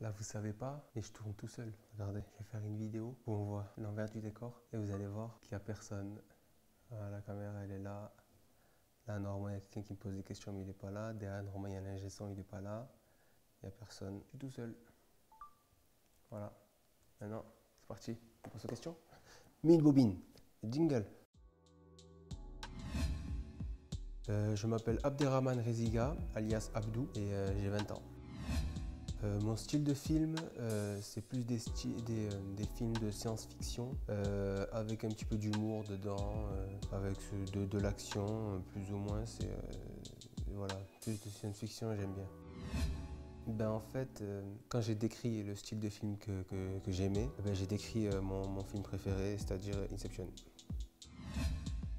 Là, vous savez pas, mais je tourne tout seul. Regardez, je vais faire une vidéo où on voit l'envers du décor et vous allez voir qu'il n'y a personne. Voilà, la caméra, elle est là. Là, normalement, il y a quelqu'un qui me pose des questions, mais il n'est pas là. Derrière, normalement, il y a l'ingé son, il n'est pas là. Il n'y a personne. Je suis tout seul. Voilà. Maintenant, c'est parti. On passe aux questions. Mille bobines. Jingle. Je m'appelle Abderrahman Reziga, alias Abdou, et j'ai 20 ans. Mon style de film, c'est plus des films de science-fiction, avec un petit peu d'humour dedans, avec de l'action, plus ou moins. Voilà, plus de science-fiction, j'aime bien. Ben en fait, quand j'ai décrit le style de film que j'aimais, ben, j'ai décrit mon film préféré, c'est-à-dire Inception.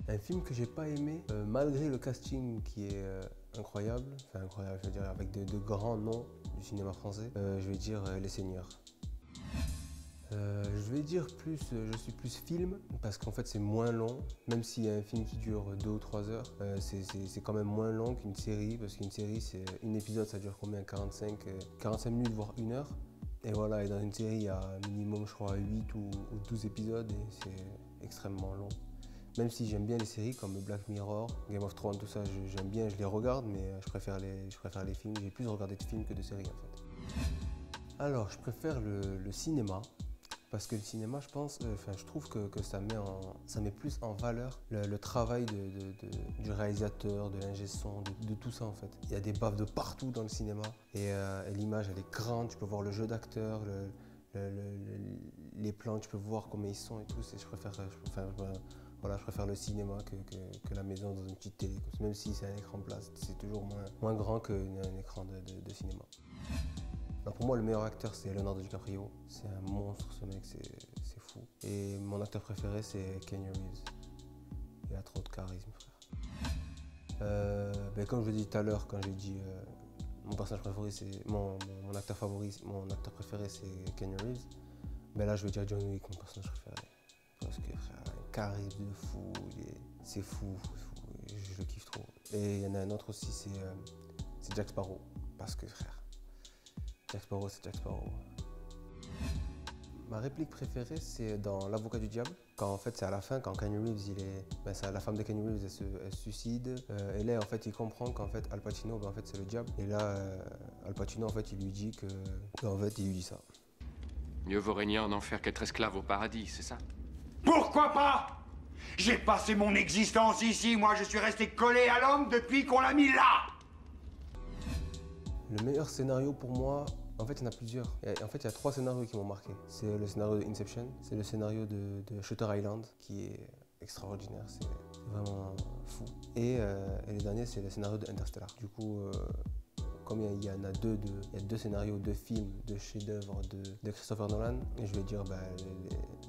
Un film que j'ai pas aimé, malgré le casting qui est incroyable, enfin incroyable, je veux dire avec de grands noms du cinéma français, je vais dire Les Seigneurs. Je vais dire plus, je suis plus film, parce qu'en fait c'est moins long, même s'il y a un film qui dure 2 ou 3 heures, c'est quand même moins long qu'une série, parce qu'une série, c'est une épisode, ça dure combien? 45 minutes, voire 1 heure. Et voilà, et dans une série, il y a minimum, je crois, 8 ou 12 épisodes, et c'est extrêmement long. Même si j'aime bien les séries comme Black Mirror, Game of Thrones, tout ça, j'aime bien, je les regarde, mais je préfère les films. J'ai plus regardé de films que de séries en fait. Alors, je préfère le cinéma, parce que le cinéma, je pense, je trouve que ça met plus en valeur le travail du réalisateur, de l'ingé son, de tout ça en fait. Il y a des baffes de partout dans le cinéma, et l'image elle est grande, tu peux voir le jeu d'acteur, les plans, tu peux voir comment ils sont et tout. Voilà, je préfère le cinéma que la maison dans une petite télé. Même si c'est un écran plat, c'est toujours moins grand qu'un écran de cinéma. Alors pour moi, le meilleur acteur, c'est Leonardo DiCaprio. C'est un monstre, ce mec, c'est fou. Et mon acteur préféré, c'est Keanu Reeves. Il a trop de charisme, frère. Comme je l'ai dit tout à l'heure, quand j'ai dit mon personnage préféré, c'est mon acteur favori, mon acteur préféré, c'est Keanu Reeves. Là, je vais dire John Wick, mon personnage préféré. Parce que frère, un charisme de fou, c'est fou, je le kiffe trop. Et il y en a un autre aussi, c'est Jack Sparrow. Parce que frère, Jack Sparrow, c'est Jack Sparrow. Ma réplique préférée, c'est dans L'Avocat du Diable. Quand en fait, c'est à la fin, quand Keanu Reeves, la femme de Keanu Reeves, elle se suicide. Et là, en fait, il comprend qu'en fait, Al Pacino, en fait, c'est le diable. Et là, Al Pacino, en fait, il lui dit en fait, il lui dit ça. Mieux vaut régner en enfer qu'être esclave au paradis, c'est ça? Pourquoi pas? J'ai passé mon existence ici, moi je suis resté collé à l'homme depuis qu'on l'a mis là. Le meilleur scénario pour moi, en fait il y en a plusieurs. En fait il y a 3 scénarios qui m'ont marqué. C'est le scénario de Inception, c'est le scénario de Shutter Island qui est extraordinaire, c'est vraiment fou. Et le dernier c'est le scénario de Interstellar. Du coup, comme il y en a il y a 2 scénarios, 2 films, 2 chefs-d'œuvre de Christopher Nolan, et je vais dire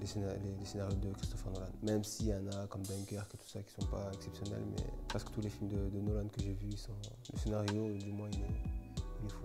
les scénarios de Christopher Nolan. Même s'il y en a comme Dunkirk et tout ça qui sont pas exceptionnels, mais presque tous les films de Nolan que j'ai vus, le scénario du moins il est fou.